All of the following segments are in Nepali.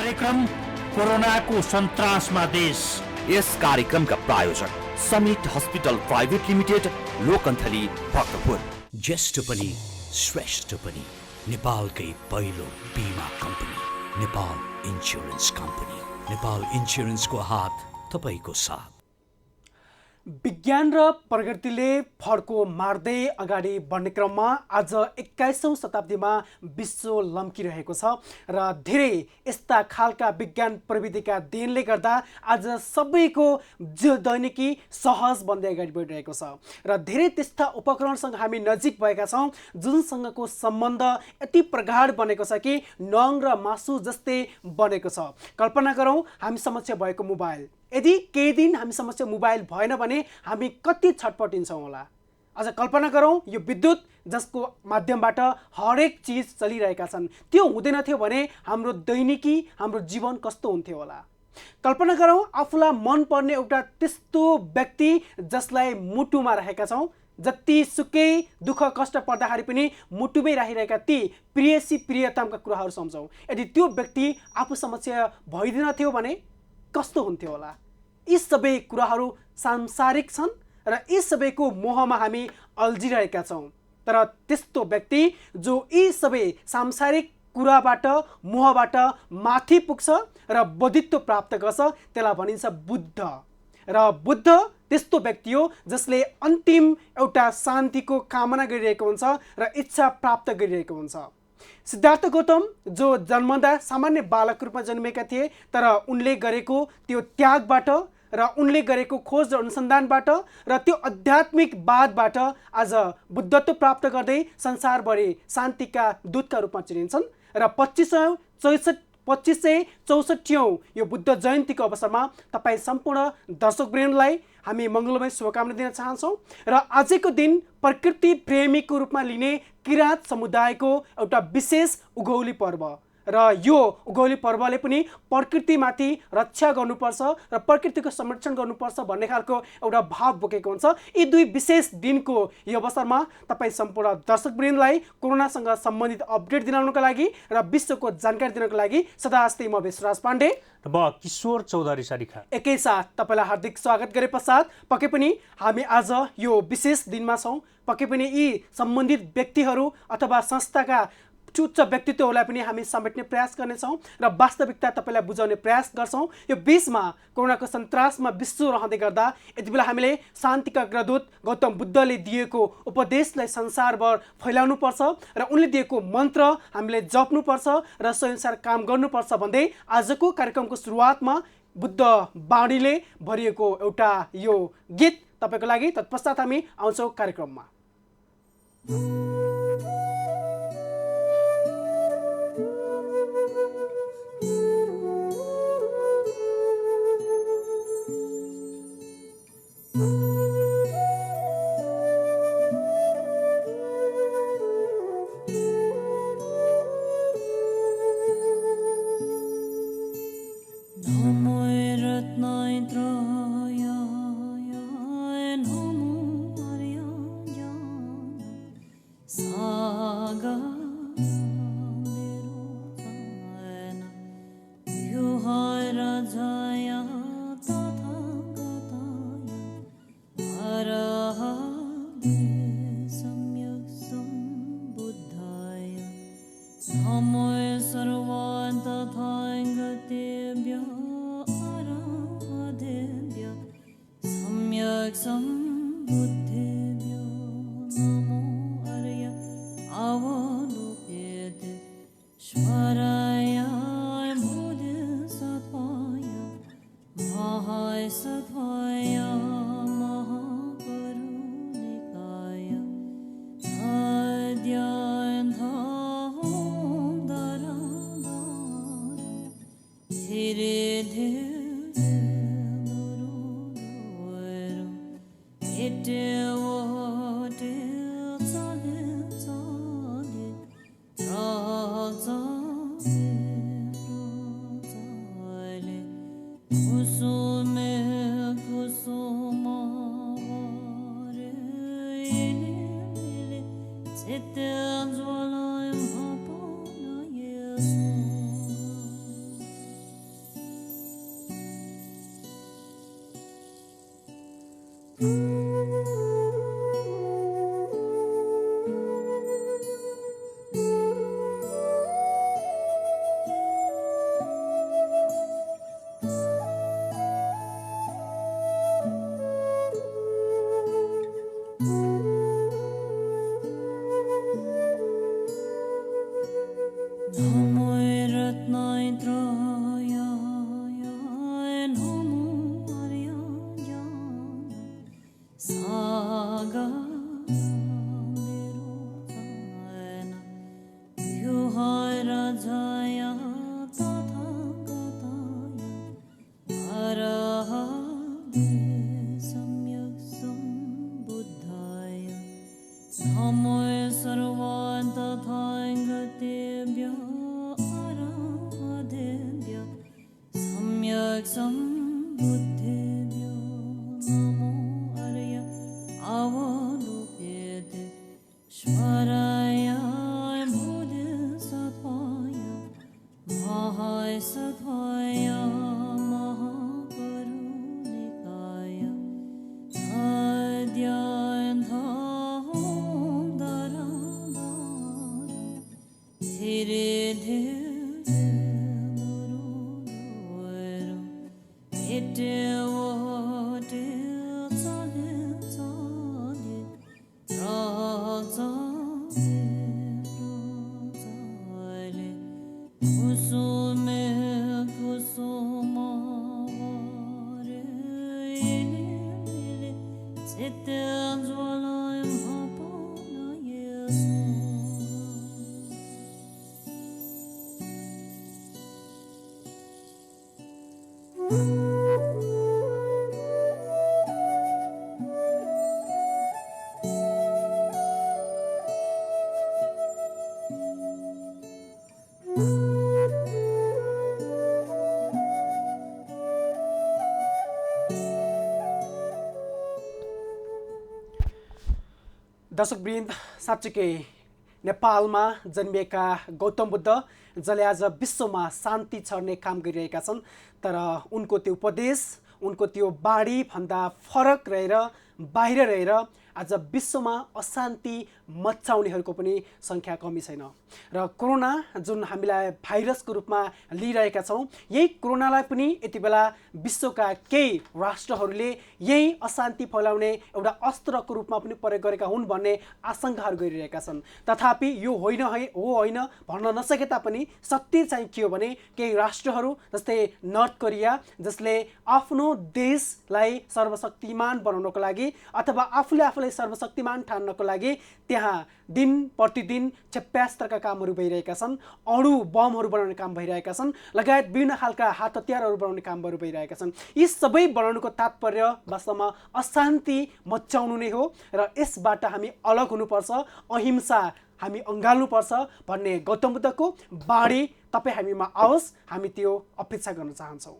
कार्यक्रम कोरोनाको सन्तासमा देश। यस कार्यक्रमका प्रायोजक Summit hospital private limited, Lokanthali, Bhaktapur. ज्येष्ठ पनि श्रेष्ठ पनि नेपालकै पहिलो बीमा company Nepal insurance company. Nepal इन्स्योरेन्सको हात तपाईको साथ। विज्ञान र प्रगतिले फड्को मार्दै अगाडि बढ्ने क्रममा आज 21औं शताब्दीमा विश्व लम्किरहेको छ र धेरै यस्ता खालका विज्ञान प्रविधिका देनले गर्दा आज सबैको दैनिकी सहज बन्दै अगाडि बढिरहेको छ र धेरै त्यस्ता उपकरणसँग हामी नजिक भएका छौँ जुनसँगको सम्बन्ध यति प्रगाढ बनेको छ कि नङ र मासु जस्तै बनेको छ। कल्पना गरौँ हामी समक्ष भएको मोबाइल, यदि केही दिन हामी समक्ष मोबाइल भएन भने हामी कति छटपटिन्छौँ होला। अझ कल्पना गरौँ यो विद्युत जसको माध्यमबाट हरेक चिज चलिरहेका छन्, त्यो हुँदैन थियो भने हाम्रो दैनिकी हाम्रो जीवन कस्तो हुन्थ्यो होला। कल्पना गरौँ आफूलाई मनपर्ने एउटा त्यस्तो व्यक्ति जसलाई मुटुमा राखेका छौँ, जतिसुकै दुःख कष्ट पर्दाखेरि पनि मुटुमै राखिरहेका ती प्रियसी प्रियतमका कुराहरू सम्झौँ। यदि त्यो व्यक्ति आफू समक्ष भइदिन थियो भने कस्तो हुन्थ्यो होला। यी सबै कुराहरू सांसारिक छन् र यी सबैको मोहमा हामी अल्झिरहेका छौँ। तर त्यस्तो व्यक्ति जो यी सबै सांसारिक कुराबाट मोहबाट माथि पुग्छ र बोधित्व प्राप्त गर्छ त्यसलाई भनिन्छ बुद्ध। र बुद्ध त्यस्तो व्यक्ति हो जसले अन्तिम एउटा शान्तिको कामना गरिरहेको हुन्छ र इच्छा प्राप्त गरिरहेको हुन्छ। सिद्धार्थ गौतम जो जन्मदा सामान्य बालक रूपमा जन्मेका थिए, तर उनले गरेको त्यो त्यागबाट र उनले गरेको खोज र अनुसन्धानबाट र त्यो आध्यात्मिक वादबाट आज बुद्धत्व प्राप्त गर्दै संसारभरि शान्तिका दूतका रूपमा चिनिन्छन्। र 2564औं यो बुद्ध जयन्तीको अवसरमा तपाईँ सम्पूर्ण दर्शकवृन्दलाई हामी मङ्गलमय शुभकामना दिन चाहन्छौँ। र आजको दिन प्रकृति प्रेमीको रूपमा लिने किराँत समुदायको एउटा विशेष उगौली पर्व र यो उगौली पर्वले पनि प्रकृतिमाथि रक्षा गर्नुपर्छ र प्रकृतिको संरक्षण गर्नुपर्छ भन्ने खालको एउटा भाव बोकेको हुन्छ। यी दुई विशेष दिनको यो अवसरमा तपाईँ सम्पूर्ण दर्शकवृन्दलाई कोरोनासँग सम्बन्धित अपडेट दिलाउनको लागि र विश्वको जानकारी दिनको लागि सदास्ते म विश्वराज पाण्डे र म किशोर चौधरी सारिखा एकैसाथ तपाईँलाई हार्दिक स्वागत गरे पश्चात पक्कै पनि हामी आज यो विशेष दिनमा छौँ। पक्कै पनि यी सम्बन्धित व्यक्तिहरू अथवा संस्थाका उच्च व्यक्तित्वहरूलाई पनि हामी समेट्ने प्रयास गर्नेछौँ र वास्तविकता तपाईँलाई बुझाउने प्रयास गर्छौँ। यो बीचमा कोरोनाको सन्तासमा विश्व रहँदै गर्दा यति बेला हामीले शान्तिका अग्रदूत गौतम बुद्धले दिएको उपदेशलाई संसारभर फैलाउनुपर्छ र उनले दिएको मन्त्र हामीले जप्नुपर्छ र स्वयंसार काम गर्नुपर्छ भन्दै आजको कार्यक्रमको सुरुवातमा बुद्ध बाणीले भरिएको एउटा यो गीत तपाईँको लागि। तत्पश्चात हामी आउँछौँ कार्यक्रममा। मैत्रेय नमो अर्याय सागरेरोचन व्यूहरजय तथागताय अरहते सम्यक् सम्बुद्धाय नमो सर्वतथागतेभ्यो अरहतेभ्यो सम्यक् सम्बुद्धेभ्यो नमो अर्य अवलोकेते स्वराय बोधिसत्वाय महासत्वाय महाकरुणिकाय धीरे धीरे इटे ओटे चले चले राजाले कुसुमे कुसुमावरे इले चित्ते ज्वलय महापनयसु दर्शकवृन्द, साँच्चीकै नेपालमा जन्मिएका गौतम बुद्ध जसले आज विश्वमा शान्ति छर्ने काम गरिरहेका छन्, तर उनको त्यो उपदेश, उनको त्यो बाणीभन्दा फरक रहेर बाहिर रहेर आज विश्वमा अशान्ति मचाउनेहरूको पनि सङ्ख्या कमी छैन। र कोरोना जुन हामीलाई भाइरसको रूपमा लिइरहेका छौँ, यही कोरोनालाई पनि यति बेला विश्वका केही राष्ट्रहरूले यही अशान्ति फैलाउने एउटा अस्त्रको रूपमा पनि प्रयोग गरेका हुन् भन्ने आशंकाहरू गरिरहेका छन्। तथापि यो होइन भन्न नसके तापनि सत्य चाहिँ के हो भने केही राष्ट्रहरू जस्तै नर्थ कोरिया, जसले आफ्नो देशलाई सर्वशक्तिमान बनाउनको लागि अथवा आफूले सर्वशक्तिमान ठान्नको लागि त्यहाँ दिन प्रतिदिन क्षेप्यास्त्रका कामहरू भइरहेका छन्, अणु बमहरू बनाउने काम भइरहेका छन्, लगायत विभिन्न खालका हात हतियारहरू बनाउने कामहरू भइरहेका छन्। यी सबै बनाउनुको तात्पर्य वास्तवमा अशान्ति मचाउनु नै हो र यसबाट हामी अलग हुनुपर्छ, अहिंसा हामी अँगाल्नुपर्छ भन्ने गौतम बुद्धको बाणी तपाईँ हामीमा आओस्, हामी त्यो अपेक्षा गर्न चाहन्छौँ।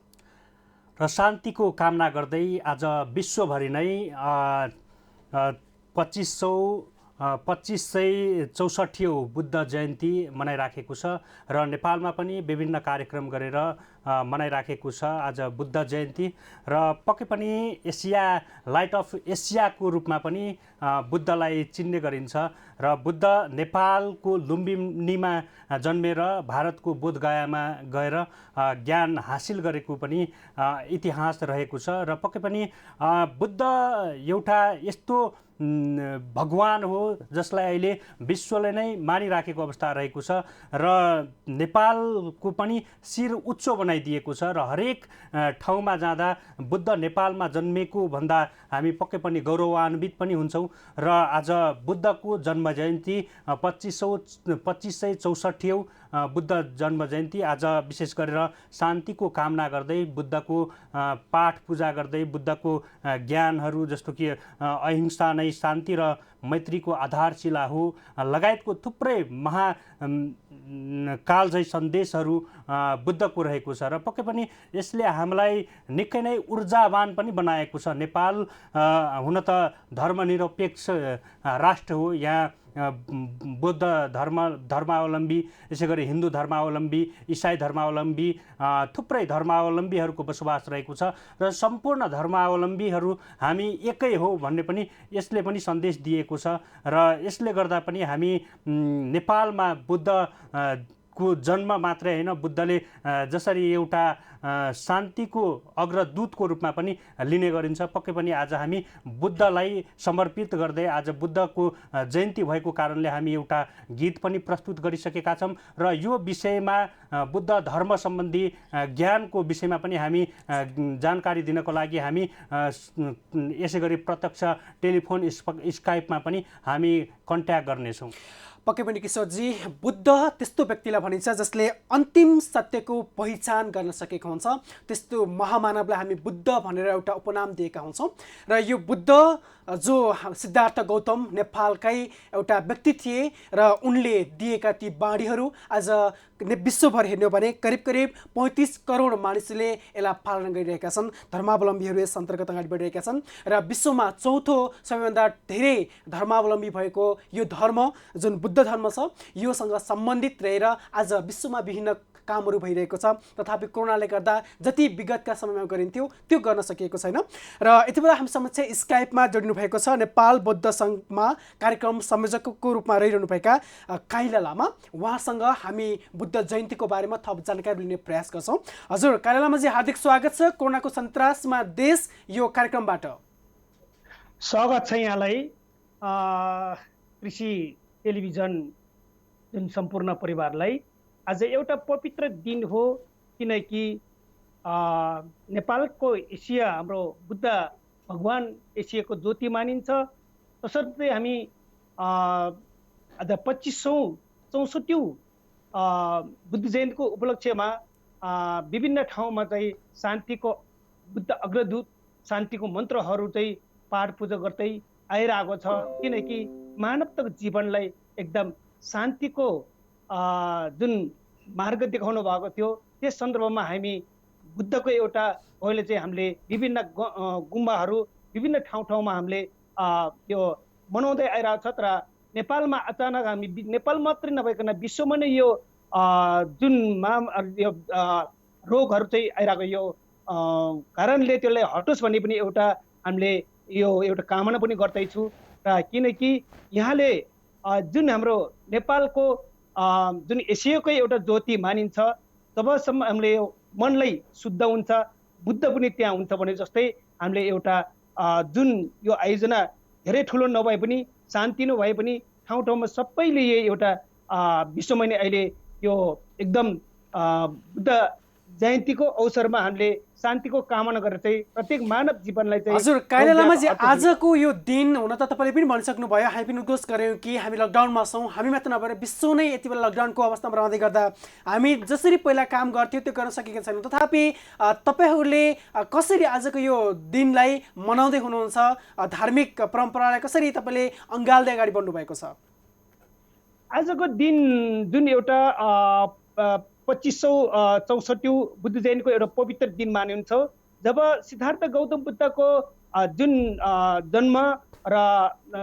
र शान्तिको कामना गर्दै आज विश्वभरि नै 2564औं बुद्ध जयन्ती मनाइराखेको छ र नेपालमा पनि विभिन्न कार्यक्रम गरेर मनाइराखेको छ आज बुद्ध जयन्ती। र पक्कै पनि एसिया, लाइट अफ एसियाको रूपमा पनि बुद्धलाई चिन्ने गरिन्छ र बुद्ध नेपालको लुम्बिनीमा जन्मेर भारतको बोधगयामा गएर ज्ञान हासिल गरेको पनि इतिहास रहेको छ। र पक्कै पनि बुद्ध एउटा यस्तो भगवान हो जसलाई अहिले विश्वले नै मानिराखेको अवस्था रहेको छ र नेपालको पनि शिर उच्च बनाइदिएको छ र हरेक ठाउँमा जाँदा बुद्ध नेपालमा जन्मेको भन्दा हामी पक्कै पनि गौरवान्वित पनि हुन्छौँ। र आज बुद्धको जन्म जयन्ती 2564औं बुद्ध जन्म जयन्ती आज विशेष गरेर शान्तिको कामना गर्दै, बुद्धको पाठ पूजा गर्दै, बुद्धको ज्ञानहरू जस्तो कि अहिंसा नै शान्ति र मैत्रीको आधारशिला हो लगायतको थुप्रै कालजयी सन्देशहरू बुद्धको रहेको छ। र पक्कै पनि यसले हामीलाई निकै नै ऊर्जावान पनि बनाएको छ। नेपाल हुन त धर्मनिरपेक्ष राष्ट्र हो, यहाँ बौद्ध धर्मावलम्बी, यसै गरी हिन्दू धर्मावलम्बी, इसाई धर्मावलम्बी, थुप्रै धर्मावलम्बीहरूको बसोबास रहेको छ र सम्पूर्ण धर्मावलम्बीहरू हामी एकै हो भन्ने पनि यसले पनि सन्देश दिएको छ। र यसले गर्दा पनि हामी नेपालमा बुद्धको जन्म मात्रै होइन, बुद्धले जसरी एउटा शान्तिको अग्रदूतको रूपमा पनि लिने गरिन्छ, पक्कै पनि आज हामी बुद्धलाई समर्पित गर्दै आज बुद्धको जयन्ती भएको कारणले हामी एउटा गीत पनि प्रस्तुत गरिसकेका छौँ र यो विषयमा बुद्ध धर्म सम्बन्धी ज्ञानको विषयमा पनि हामी जानकारी दिनको लागि हामी यसै गरी प्रत्यक्ष टेलिफोन स्काइपमा पनि हामी कन्ट्याक्ट गर्नेछौँ। पक्कै पनि किशोरजी, बुद्ध त्यस्तो व्यक्तिलाई भनिन्छ जसले अन्तिम सत्यको पहिचान गर्न सकेको हुन्छ। त्यस्तो महामानवलाई हामी बुद्ध भनेर एउटा उपनाम दिएका हुन्छौँ। र यो बुद्ध जो सिद्धार्थ गौतम नेपालकै एउटा व्यक्ति थिए र उनले दिएका ती बाणीहरू आज विश्वभर हेर्ने हो भने करिब करिब 35 करोड मानिसले यसलाई पालन गरिरहेका छन्। धर्मावलम्बीहरू यस अन्तर्गत अगाडि बढिरहेका छन् र विश्वमा चौथो सबैभन्दा धेरै धर्मावलम्बी भएको यो धर्म जुन बुद्ध धर्म छ योसँग सम्बन्धित रहेर आज विश्वमा विभिन्न कामहरू भइरहेको छ। तथापि कोरोनाले गर्दा जति विगतका समयमा गरिन्थ्यो त्यो गर्न सकिएको छैन। र यति बेला हामी समक्ष स्काइपमा जोडिनु भएको छ नेपाल बौद्ध सङ्घमा कार्यक्रम संयोजकको रूपमा रहिरहनुभएका काइला लामा। उहाँसँग हामी बुद्ध जयन्तीको बारेमा थप जानकारी लिने प्रयास गर्छौँ। हजुर काइला लामाजी, हार्दिक स्वागत छ कोरोनाको सन्तासमा देश यो कार्यक्रमबाट। स्वागत छ यहाँलाई कृषि टेलिभिजन जुन सम्पूर्ण परिवारलाई। आज एउटा पवित्र दिन हो किनकि नेपालको एसिया हाम्रो बुद्ध भगवान एसियाको ज्योति मानिन्छ। तसर्थ हामी आज 2564 बुद्ध जयन्तीको उपलक्ष्यमा विभिन्न ठाउँमा चाहिँ शान्तिको बुद्ध अग्रदूत शान्तिको मन्त्रहरू चाहिँ पाठ पूजा गर्दै आइरहेको छ। किनकि मानवताको जीवनलाई एकदम शान्तिको जुन मार्ग देखाउनु भएको थियो त्यस सन्दर्भमा हामी बुद्धको एउटा अहिले चाहिँ हामीले विभिन्न गुम्बाहरू विभिन्न ठाउँमा हामीले यो मनाउँदै आइरहेको छ। तर नेपालमा अचानक हामी नेपाल मात्रै नभइकन विश्वमा नै यो जुन यो रोगहरू चाहिँ आइरहेको यो कारणले त्यसलाई हटोस् भन्ने पनि एउटा हामीले यो एउटा कामना पनि गर्दैछु। र किनकि यहाँले जुन हाम्रो नेपालको जुन एसियाकै एउटा ज्योति मानिन्छ, जबसम्म हामीले मनलाई शुद्ध हुन्छ बुद्ध पनि त्यहाँ हुन्छ भने जस्तै हामीले एउटा जुन यो आयोजना धेरै ठुलो नभए पनि शान्ति नभए पनि ठाउँ ठाउँमा सबैले एउटा विश्वमा नै अहिले यो एकदम बुद्ध जयन्तीको अवसरमा हामीले शान्तिको कामना गरेर चाहिँ प्रत्येक मानव जीवनलाई चाहिँ। हजुर काइला लामाजी, आजको यो दिन हुन त तपाईँले पनि भनिसक्नुभयो, हामी पनि उद्घोष गऱ्यौँ कि हामी लकडाउनमा छौँ। हामी मात्र नभएर विश्व नै यति बेला लकडाउनको अवस्थामा रहँदै गर्दा हामी जसरी पहिला काम गर्थ्यौँ त्यो गर्न सकेका छैनौँ। तथापि तपाईँहरूले कसरी आजको यो दिनलाई मनाउँदै हुनुहुन्छ? धार्मिक परम्परालाई कसरी तपाईँले अँगाल्दै अगाडि बढ्नु भएको छ? आजको दिन जुन एउटा 2564 बुद्ध जयन्तीको एउटा पवित्र दिन मानिन्छ, जब सिद्धार्थ गौतम बुद्धको जुन जन्म र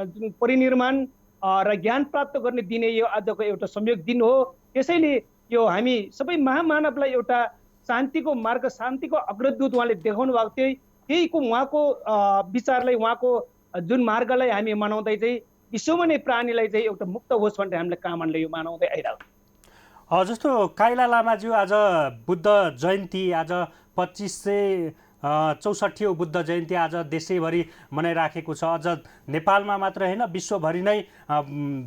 जुन परिनिर्माण र ज्ञान प्राप्त गर्ने दिन यो आजको एउटा संयोग दिन हो। त्यसैले यो हामी सबै महामानवलाई एउटा शान्तिको मार्ग शान्तिको अग्रदूत उहाँले देखाउनु भएको थियो। त्यहीको उहाँको विचारलाई उहाँको जुन मार्गलाई हामी मनाउँदै चाहिँ विश्वमा नै प्राणीलाई चाहिँ एउटा मुक्त होस् भनेर हामीले कामनाले यो मनाउँदै आइरहेको। जस्तो काइला लामाज्यू, आज बुद्ध जयन्ती आज 2564 बुद्ध जयन्ती आज देशैभरि मनाइराखेको छ। अझ नेपालमा मात्र होइन विश्वभरि नै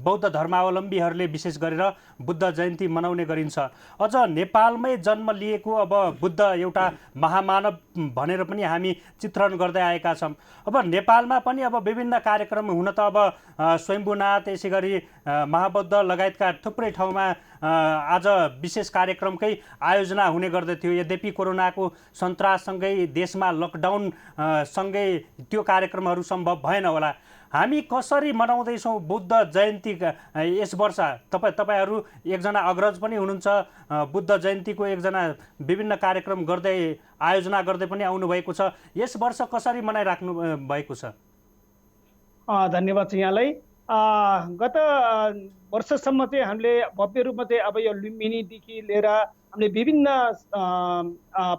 बौद्ध धर्मावलम्बीहरूले विशेष गरेर बुद्ध जयन्ती मनाउने गरिन्छ। अझ नेपालमै जन्म लिएको अब बुद्ध एउटा महामानव भनेर पनि हामी चित्रण गर्दै आएका छौँ। अब नेपालमा पनि अब विभिन्न कार्यक्रम हुन त अब स्वयम्भूनाथ यसै गरी महाबौद्ध लगायतका थुप्रै ठाउँमा आज विशेष कार्यक्रमकै आयोजना हुने गर्दथ्यो। यद्यपि कोरोनाको सन्ताससँगै देशमा लकडाउन सँगै त्यो कार्यक्रमहरू सम्भव भएन होला। हामी कसरी मनाउँदैछौँ बुद्ध जयन्ती यस वर्ष? तपाईँहरू एकजना अग्रज पनि हुनुहुन्छ, बुद्ध जयन्तीको एकजना विभिन्न कार्यक्रम गर्दै आयोजना गर्दै पनि आउनुभएको छ। यस वर्ष कसरी मनाइराख्नु भएको छ? धन्यवाद छ यहाँलाई। गत वर्षसम्म चाहिँ हामीले भव्य रूपमा चाहिँ अब यो लुम्बिनीदेखि लिएर हामीले विभिन्न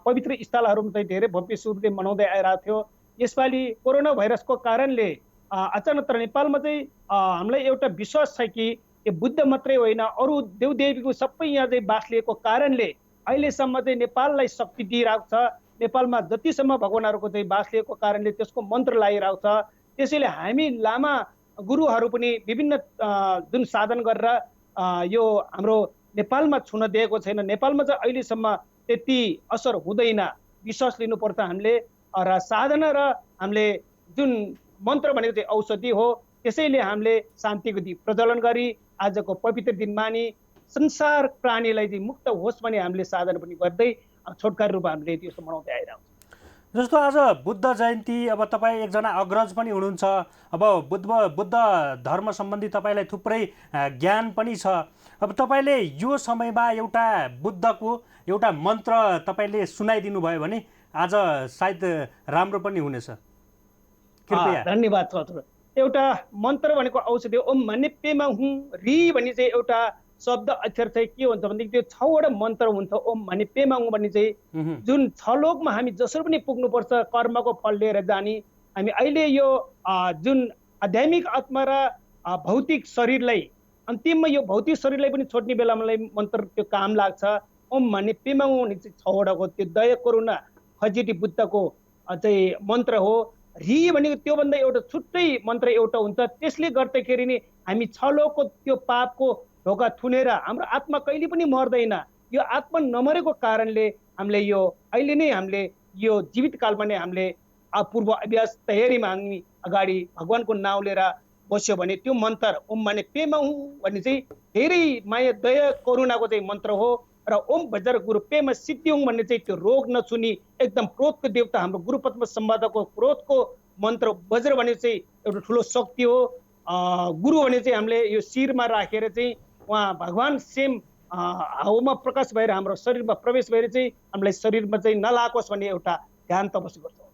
पवित्र स्थलहरूमा चाहिँ धेरै भव्य स्वरूपले मनाउँदै आइरहेको थियो। यसपालि कोरोना भाइरसको कारणले अचानक तर नेपालमा चाहिँ हामीलाई एउटा विश्वास छ कि यो बुद्ध मात्रै होइन अरू देवदेवीको सबै यहाँ चाहिँ बास लिएको कारणले अहिलेसम्म चाहिँ नेपाललाई शक्ति दिइरहेको छ। नेपालमा जतिसम्म भगवानहरूको चाहिँ बास लिएको कारणले त्यसको मन्त्र लगाइरहेको छ। त्यसैले हामी लामा गुरुहरू पनि विभिन्न जुन साधन गरेर यो हाम्रो नेपालमा छुन दिएको छैन। नेपालमा चाहिँ अहिलेसम्म त्यति असर हुँदैन, विश्वास लिनुपर्छ हामीले। र साधना र हामीले जुन मन्त्र भनेको चाहिँ औषधि हो, त्यसैले हामीले शान्तिको दीप प्रज्वलन गरी आजको पवित्र दिन मानि संसार प्राणीलाई चाहिँ मुक्त होस् भने हामीले साधना पनि गर्दै छोटकरी रूपमा हामीले त्यसो मनाउँदै आइरहेको छ। जस्तो आज बुद्ध जयन्ती, अब तपाईँ एकजना अग्रज पनि हुनुहुन्छ, अब बुद्ध धर्म सम्बन्धी तपाईँलाई थुप्रै ज्ञान पनि छ। अब तपाईँले यो समयमा एउटा बुद्धको एउटा मन्त्र तपाईँले सुनाइदिनु भयो भने आज सायद राम्रो पनि हुनेछ। कृपया। धन्यवाद छ। एउटा मन्त्र भनेको औषधि ओम भन्ने पेमा हुँ रि भन्ने चाहिँ एउटा शब्द अक्षर चाहिँ के हुन्छ भनेदेखि त्यो 6वटा मन्त्र हुन्छ। ओम भन्ने पेमा हुँ भन्ने चाहिँ जुन 6 लोकमा हामी जसरी पनि पुग्नुपर्छ कर्मको फल लिएर जाने, हामी अहिले यो जुन आध्यात्मिक आत्मा र भौतिक शरीरलाई अन्तिममा यो भौतिक शरीरलाई पनि छोड्ने बेला मलाई मन्त्र त्यो काम लाग्छ। ओम भन्ने पेमा हुँ भन्ने चाहिँ 6वटाको त्यो दया करुणा खजिटी बुद्धको चाहिँ मन्त्र हो। रि भनेको त्योभन्दा एउटा छुट्टै मन्त्र एउटा हुन्छ। त्यसले गर्दाखेरि नि हामी 6 लोकको त्यो पापको ढोका थुनेर हाम्रो आत्मा कहिले पनि मर्दैन। यो आत्मा नमरेको कारणले हामीले यो अहिले नै हामीले यो जीवित कालमा नै हामीले पूर्व अभ्यास तयारीमा हामी अगाडि भगवानको नाउँ लिएर बस्यो भने त्यो मन्त्र ओम माने पेमा हुँ भन्ने चाहिँ धेरै माया दया करुणाको चाहिँ मन्त्र हो। र ओम भजर गुरु पेमा सिद्धिउँ भन्ने चाहिँ त्यो रोग नछुनी एकदम क्रोधको देवता हाम्रो गुरुपद्म सम्वादको क्रोधको मन्त्र वज्र भन्ने चाहिँ एउटा ठुलो शक्ति हो। गुरु भने चाहिँ हामीले यो शिरमा राखेर चाहिँ उहाँ भगवान सेम हाउमा प्रकाश भएर हाम्रो शरीरमा प्रवेश भएर चाहिँ हामीलाई शरीरमा चाहिँ नलागोस् भन्ने एउटा ध्यान तपस्या गर्छौँ।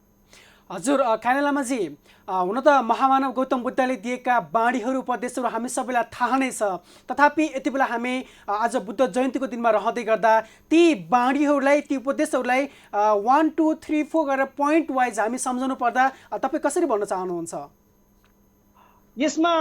हजुर काइना लामाजी, हुन त महामानव गौतम बुद्धले दिएका बाणीहरू उपदेशहरू हामी सबैलाई थाहा नै छ। तथापि यति बेला हामी आज बुद्ध जयन्तीको दिनमा रहँदै गर्दा ती बाणीहरूलाई ती उपदेशहरूलाई 1 2 3 4 गरेर पोइन्ट वाइज हामी सम्झाउनु पर्दा तपाईँ कसरी भन्न चाहनुहुन्छ? यसमा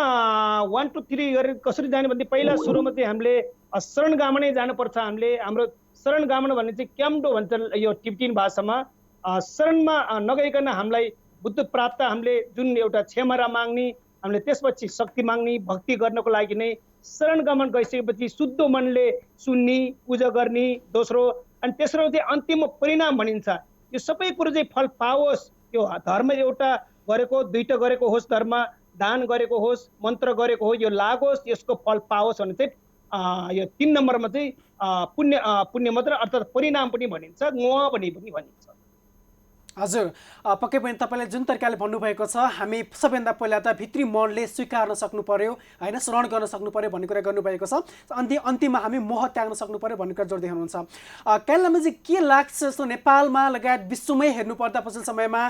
1 2 3 गरेर कसरी जाने भन्दा पहिला सुरुमा चाहिँ हामीले शरणगामन नै जानुपर्छ। हामीले हाम्रो शरणगामन भन्ने चाहिँ क्याम्डो भन्छ यो टिब्टेन भाषामा। शरणमा नगइकन हामीलाई बुद्ध प्राप्त हामीले जुन एउटा क्षमा माग्ने, हामीले त्यसपछि शक्ति माग्ने, भक्ति गर्नको लागि नै शरणगमन गइसकेपछि शुद्ध मनले सुन्ने, पूजा गर्ने दोस्रो, अनि तेस्रो चाहिँ अन्तिम परिणाम भनिन्छ। यो सबै कुरो चाहिँ फल पाओस्। यो धर्म एउटा गरेको, 2टा गरेको होस्, धर्म दान गरेको होस्, मन्त्र गरेको हो, यो लागोस्, यसको फल पाओस् भने चाहिँ यो 3 नम्बरमा चाहिँ पुण्य मात्र अर्थात् परिणाम पनि भनिन्छ, ङ पनि भनिन्छ। हजुर पक्कै पनि तपाईँले जुन तरिकाले भन्नुभएको छ, हामी सबैभन्दा पहिला त भित्री मनले स्वीकार्न सक्नु पर्यो होइन, श्रवण गर्न सक्नु पर्यो भन्ने कुरा गर्नुभएको छ। अन्तिममा हामी मोह त्याग्न सक्नु पर्यो भन्ने कुरा जोड्दै हुनुहुन्छ। काइना लामाजी, के लाग्छ जस्तो नेपालमा लगायत विश्वमै हेर्नुपर्दा पछिल्लो समयमा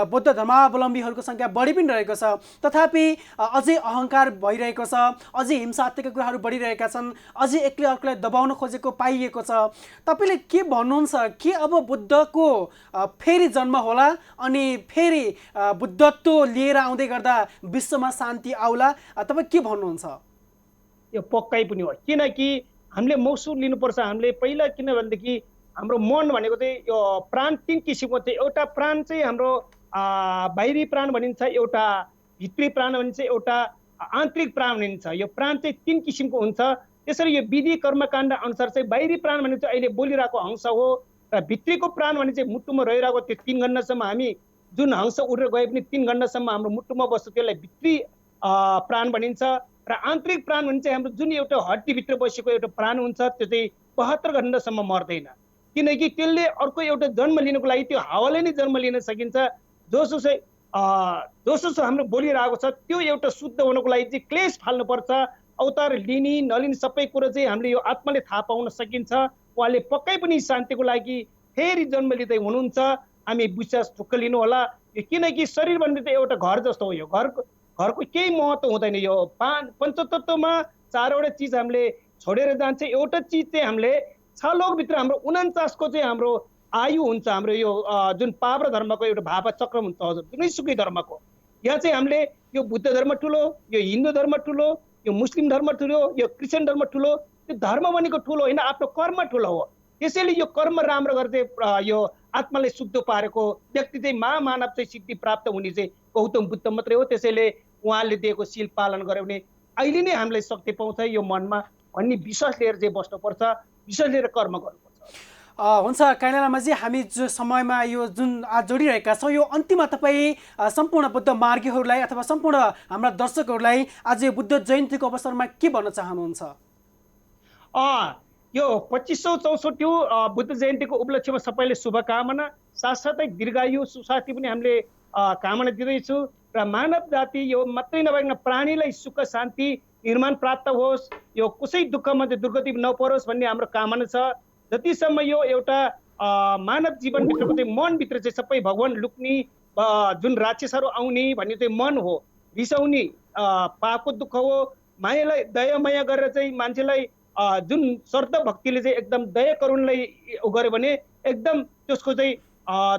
बौद्ध धर्मावलम्बीहरूको सङ्ख्या बढी पनि रहेको छ, तथापि अझै अहङ्कार भइरहेको छ, अझै हिंसात्मक कुराहरू बढिरहेका छन्, अझै एकले अर्कोलाई दबाउन खोजेको पाइएको छ। तपाईँले के भन्नुहुन्छ कि अब बुद्धको फेरि जन्म होला अनि फेरि बुद्धत्व लिएर आउँदै गर्दा विश्वमा शान्ति आउला? तपाईँ के भन्नुहुन्छ? यो पक्कै पनि हो, किनकि हामीले मौसुम लिनुपर्छ। हामीले पहिला किनभनेदेखि हाम्रो मन भनेको चाहिँ यो प्राण 3 किसिमको चाहिँ, एउटा प्राण चाहिँ हाम्रो बाहिरी प्राण भनिन्छ, एउटा भित्री प्राण भनिन्छ, एउटा आन्तरिक प्राण भनिन्छ। यो प्राण चाहिँ 3 किसिमको हुन्छ। त्यसरी यो विधि कर्मकाण्ड अनुसार चाहिँ बाहिरी प्राण भने चाहिँ अहिले बोलिरहेको हंस हो, र भित्रीको प्राण भने चाहिँ मुटुमा रहिरहेको त्यो 3 घण्टासम्म हामी जुन हंस उडेर गए पनि 3 घण्टासम्म हाम्रो मुटुमा बस्छ, त्यसलाई भित्री प्राण भनिन्छ। र आन्तरिक प्राण भने चाहिँ हाम्रो जुन एउटा हड्डीभित्र बसेको एउटा प्राण हुन्छ, त्यो चाहिँ 72 घण्टासम्म मर्दैन, किनकि त्यसले अर्को एउटा जन्म लिनको लागि त्यो हावाले नै जन्म लिन सकिन्छ। जोसो हाम्रो बोलिरहेको छ त्यो एउटा शुद्ध हुनको लागि चाहिँ क्लेश फाल्नुपर्छ। अवतार लिने नलिने सबै कुरो चाहिँ हामीले यो आत्माले थाहा पाउन सकिन्छ। उहाँले पक्कै पनि शान्तिको लागि फेरि जन्म लिँदै हुनुहुन्छ। हामी विश्वास ढुक्क लिनु होला, किनकि शरीर भन्ने चाहिँ एउटा घर जस्तो हो। यो घरको केही महत्त्व हुँदैन। यो पञ्चतत्वमा 4वटा चिज हामीले छोडेर जान्छ। एउटा चिज चाहिँ हामीले 6 लोकभित्र हाम्रो 49 को चाहिँ हाम्रो आयु हुन्छ। हाम्रो यो जुन पाप र धर्मको एउटा भाव चक्र हुन्छ, हजुर जुनैसुकै धर्मको। यहाँ चाहिँ हामीले यो बुद्ध धर्म ठुलो, यो हिन्दू धर्म ठुलो, यो मुस्लिम धर्म ठुलो, यो क्रिस्चियन धर्म ठुलो। त्यो धर्म भनेको ठुलो होइन, आफ्नो कर्म ठुलो हो। त्यसैले यो कर्म राम्रो गर्दै यो आत्मालाई शुद्ध पारेको व्यक्ति चाहिँ महामानव चाहिँ सिद्धि प्राप्त हुने चाहिँ गौतम बुद्ध मात्रै हो। त्यसैले उहाँले दिएको शील पालन गर्यो भने अहिले नै हामीलाई शक्ति पाउँछ। यो मनमा भन्ने विश्वास लिएर चाहिँ बस्नुपर्छ, विश्वास लिएर कर्म गर्नुपर्छ। हुन्छ काइला लामाजी, हामी जो समयमा यो जुन आज जोडिरहेका छौँ यो अन्तिममा तपाईँ सम्पूर्ण बुद्ध मार्गीहरूलाई अथवा सम्पूर्ण हाम्रा दर्शकहरूलाई आज यो बुद्ध जयन्तीको अवसरमा के भन्न चाहनुहुन्छ? यो 2564 बुद्ध जयन्तीको उपलक्ष्यमा सबैले शुभकामना, साथसाथै दीर्घायु सुशान्ति पनि हामीले कामना दिँदैछु र मानव जाति यो मात्रै नभइकन प्राणीलाई सुख शान्ति निर्माण प्राप्त होस्, यो कसै दुःखमा चाहिँ दुर्गति नपरोस् भन्ने हाम्रो कामना छ। जतिसम्म यो एउटा मानव जीवनभित्रको चाहिँ मनभित्र चाहिँ सबै भगवान लुक्ने जुन राक्षसहरू आउने भन्ने चाहिँ मन हो, रिसाउने पापको दुःख हो, मायालाई दया माया गरेर चाहिँ मान्छेलाई जुन श्रद्धा भक्तिले चाहिँ एकदम दया करुणलाई गर्यो भने एकदम त्यसको चाहिँ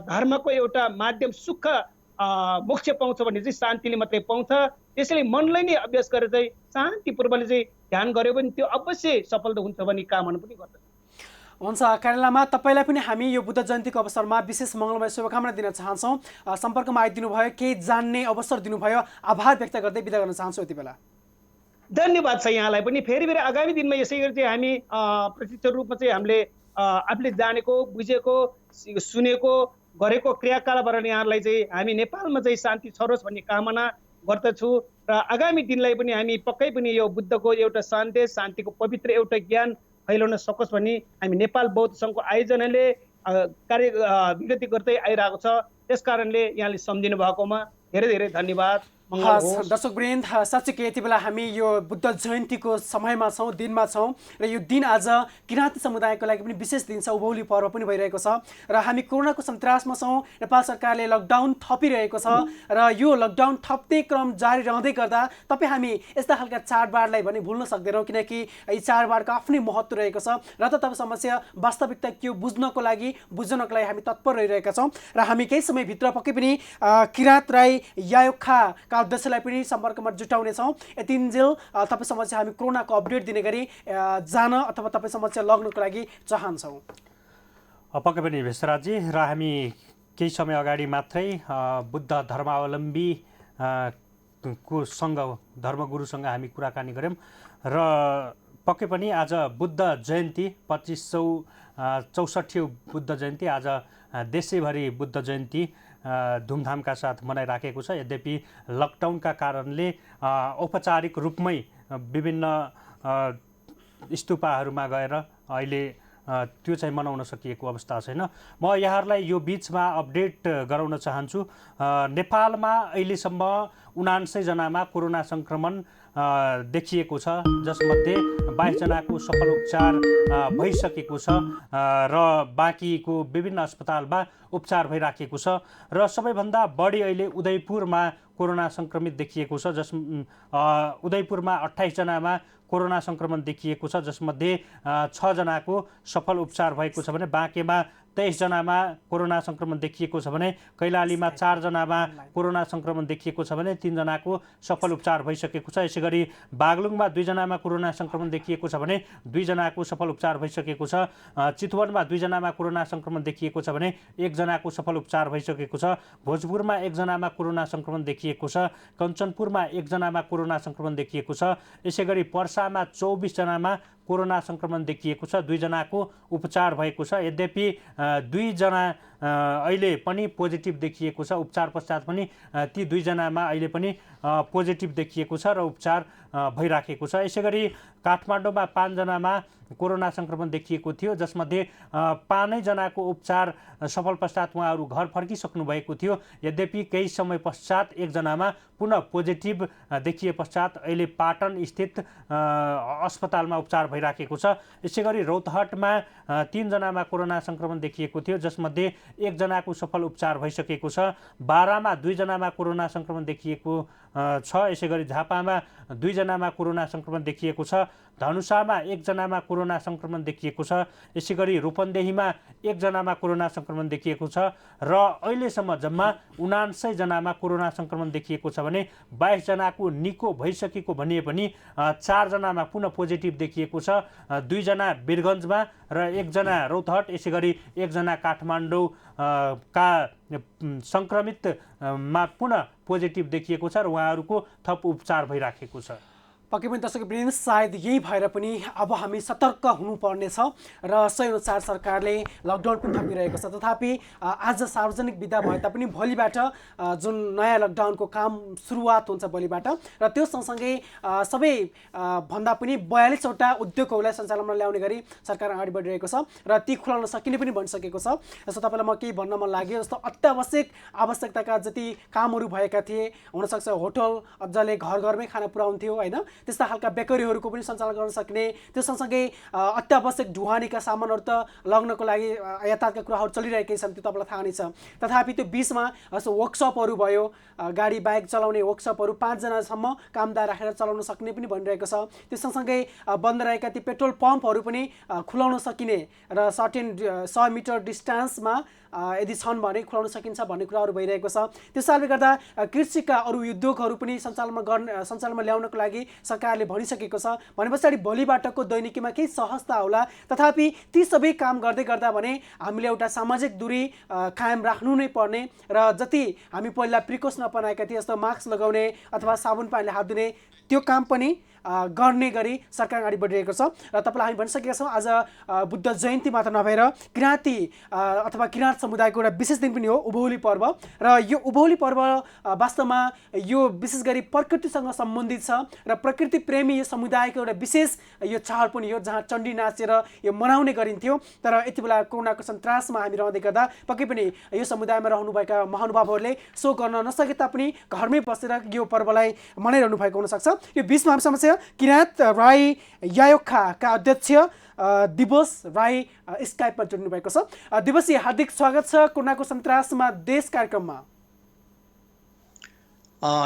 धर्मको एउटा माध्यम सुख मोक्ष पाउँछ भने चाहिँ शान्तिले मात्रै पाउँछ। त्यसैले मनलाई नै अभ्यास गरेर चाहिँ शान्तिपूर्वकले चाहिँ ध्यान गर्यो भने त्यो अवश्य सफल हुन्छ भन्ने कामना पनि गर्दछ। हुन्छ काइलामा, तपाईँलाई पनि हामी यो बुद्ध जयन्तीको अवसरमा विशेष मङ्गलमय शुभकामना दिन चाहन्छौँ। सम्पर्कमा आइदिनु भयो, केही जान्ने अवसर दिनुभयो, आभार व्यक्त गर्दै बिदा गर्न चाहन्छु यति बेला। धन्यवाद छ यहाँलाई पनि। फेरि आगामी दिनमा यसै गरी चाहिँ हामी प्रत्यक्ष रूपमा चाहिँ हामीले आफूले जानेको बुझेको सुनेको गरेको क्रियाकलापबाट यहाँलाई चाहिँ हामी नेपालमा चाहिँ शान्ति छरोस् भन्ने कामना गर्दछु र आगामी दिनलाई पनि हामी पक्कै पनि यो बुद्धको एउटा सन्देश शान्तिको पवित्र एउटा ज्ञान फैलाउन सकोस् भन्ने हामी नेपाल बौद्ध सङ्घको आयोजनाले कार्य विगति गर्दै आइरहेको छ। त्यस कारणले यहाँले सम्झिनु भएकोमा धेरै धेरै धन्यवाद। दर्शकवृन्द, साँच्चै यति बेला हामी यो बुद्ध जयन्तीको समयमा छौँ, दिनमा छौँ र यो दिन आज किराँती समुदायको लागि पनि विशेष दिन छ, उभौली पर्व पनि भइरहेको छ र हामी कोरोनाको सन्तासमा छौँ। नेपाल सरकारले लकडाउन थपिरहेको छ र यो लकडाउन थप्ने क्रम जारी रहँदै गर्दा तपाईँ हामी यस्ता खालका चाडबाडलाई भने भुल्न सक्दैनौँ, किनकि यी चाडबाडको आफ्नै महत्त्व रहेको छ र त तपाईँ समस्या वास्तविकता के हो बुझ्नको लागि हामी तत्पर रहिरहेका छौँ र हामी केही समयभित्र पक्कै पनि किराँत राई यायोखाका उद्देश्यलाई पनि सम्पर्कमा जुटाउनेछौँ। यतिन्जेल तपाईँ समक्ष हामी कोरोनाको अपडेट दिने गरी जान अथवा तपाईँ समक्ष लग्नको लागि चाहन्छौँ। पक्कै पनि भेषराजी, र हामी केही समय अगाडि मात्रै बुद्ध धर्मावलम्बी धर्मगुरुसँग हामी कुराकानी गऱ्यौँ र पक्कै पनि आज बुद्ध जयन्ती 2564 बुद्ध जयन्ती आज देशैभरि बुद्ध जयन्ती धुमधामका साथ मनाइराखेको छ। यद्यपि लकडाउनका कारणले औपचारिक रूपमै विभिन्न स्तूपहरूमा गएर अहिले त्यो चाहिँ मनाउन सकिएको अवस्था छैन। म यहाँहरूलाई यो बिचमा अपडेट गराउन चाहन्छु। नेपालमा अहिलेसम्म 79 जनामा कोरोना सङ्क्रमण देखिएको छ, जसमध्ये 22 जनाको सफल उपचार भइसकेको छ र बाँकीको विभिन्न अस्पतालमा उपचार भइराखेको छ र सबैभन्दा बढी अहिले उदयपुरमा कोरोना सङ्क्रमित देखिएको छ। उदयपुरमा 28 जनामा कोरोना सङ्क्रमण देखिएको छ, जसमध्ये 6 जनाको सफल उपचार भएको छ भने बाँकीमा 23 जनामा कोरोना सङ्क्रमण देखिएको छ भने कैलालीमा 4 जनामा कोरोना सङ्क्रमण देखिएको छ भने 3 जनाको सफल उपचार भइसकेको छ। यसैगरी बागलुङमा 2 जनामा कोरोना सङ्क्रमण देखिएको छ भने 2 जनाको सफल उपचार भइसकेको छ। चितवनमा 2 जनामा कोरोना सङ्क्रमण देखिएको छ भने 1 जनाको सफल उपचार भइसकेको छ। भोजपुरमा 1 जनामा कोरोना सङ्क्रमण देखिएको छ। कञ्चनपुरमा 1 जनामा कोरोना सङ्क्रमण देखिएको छ। यसैगरी पर्सामा 24 जनामा कोरोना सङ्क्रमण देखिएको छ, 2 जनाको उपचार भएको छ। यद्यपि 2 जना अहिले पनि पोजिटिभ देखिएको छ। उपचार पश्चात पनि ती 2 जनामा अहिले पनि पोजिटिभ देखिएको छ र उपचार भइराखेको छ। यसैगरी काठमाडौँमा 5 जनामा कोरोना सङ्क्रमण देखिएको थियो, जसमध्ये 5 जनाको उपचार सफल पश्चात उहाँहरू घर फर्किसक्नु भएको थियो। यद्यपि केही समय पश्चात 1 जनामा पुनः पोजिटिभ देखिए पश्चात अहिले पाटन स्थित अस्पतालमा उपचार भइराखेको छ। यसैगरी रौतहटमा 3 जनामा कोरोना सङ्क्रमण देखिएको थियो, जसमध्ये 1 जनाको सफल उपचार भइसकेको छ। बारामा 2 जनामा कोरोना सङ्क्रमण देखिएको छ। यसैगरी झापामा 2 जनामा कोरोना सङ्क्रमण देखिएको छ। धनुषामा 1 जनामा कोरोना सङ्क्रमण देखिएको छ। यसैगरी रूपन्देहीमा 1 जनामा कोरोना सङ्क्रमण देखिएको छ र अहिलेसम्म जम्मा 79 जनामा कोरोना सङ्क्रमण देखिएको छ भने 22 जनाको निको भइसकेको भनिए पनि 4 जनामा पुनः पोजिटिभ देखिएको छ। 2 जना वीरगन्जमा र 1 जना रौतहट, यसैगरी 1 जना काठमाडौँ का सङ्क्रमितमा पुनः पोजिटिभ देखिएको छ र उहाँहरूको थप उपचार भइराखेको छ। पक्कै पनि दर्शकवृन्द सायद यही भएर पनि अब हामी सतर्क हुनुपर्नेछ र सही अनुसार सरकारले लकडाउन पनि थपिरहेको छ। तथापि आज सार्वजनिक बिदा भए तापनि भोलिबाट जुन नयाँ लकडाउनको काम सुरुवात हुन्छ भोलिबाट र त्यो सँगसँगै सबै भन्दा पनि 42वटा उद्योगहरूलाई सञ्चालनमा ल्याउने गरी सरकार अगाडि बढिरहेको छ र ती खुलाउन सकिने पनि भनिसकेको छ। जस्तो तपाईँलाई म केही भन्न मन लाग्यो, जस्तो अत्यावश्यक आवश्यकताका जति कामहरू भएका थिए, हुनसक्छ होटल अझले घर घरमै खाना पुर्याउँथ्यो होइन, त्यस्ता खालका बेकरीहरूको पनि सञ्चालन गर्न सक्ने, त्यो सँगसँगै अत्यावश्यक ढुवानीका सामानहरू त लग्नको लागि यातायातका कुराहरू चलिरहेकै छन्, त्यो तपाईँलाई थाहा नै छ। तथापि त्यो बिचमा जस्तो वर्कसपहरू भयो, गाडी बाइक चलाउने वर्कसपहरू 5 जनासम्म कामदार राखेर चलाउन सक्ने पनि भनिरहेको छ। त्यो सँगसँगै बन्द रहेका ती पेट्रोल पम्पहरू पनि खुलाउन सकिने र सर्टेन 100 मिटर डिस्टेन्समा यदि छन् भने खुलाउन सकिन्छ भन्ने कुराहरू भइरहेको छ। त्यसैले गर्दा कृषिका अरू उद्योगहरू पनि सञ्चालनमा ल्याउनको लागि सरकारले भनिसकेको छ। भने पछाडि भोलिबाटको दैनिकीमा केही सहजता होला। तथापि ती सबै काम गर्दै गर्दा भने हामीले एउटा सामाजिक दूरी कायम राख्नु नै पर्ने र जति हामी पहिला प्रिकसन अपनाएका थिए जस्तो मास्क लगाउने अथवा साबुन पानीले हात धुने त्यो काम पनि गर्ने गरी सरकार अगाडि बढिरहेको छ। र तपाईँलाई हामी भनिसकेका छौँ आज बुद्ध जयन्ती मात्र नभएर किराँती अथवा किराँत समुदायको एउटा विशेष दिन पनि हो उभौली पर्व। र यो उभौली पर्व वास्तवमा यो विशेष गरी प्रकृतिसँग सम्बन्धित छ र प्रकृति प्रेमी यो समुदायको एउटा विशेष यो चाड पनि हो जहाँ चण्डी नाचेर यो मनाउने गरिन्थ्यो। तर यति बेला कोरोनाको सन्तासमा हामी रहँदै गर्दा पक्कै पनि यो समुदायमा रहनुभएका महानुभावहरूले सो गर्न नसके तापनि घरमै बसेर यो पर्वलाई मनाइरहनु भएको हुनसक्छ। यो बिचमा हामीसँग छ किराँत राई यायोखाका अध्यक्ष दिवस राई स्काइपमा जोड्नु भएको छ। दिवसजी हार्दिक स्वागत छ कोरोनाको सन्तासमा देश कार्यक्रममा।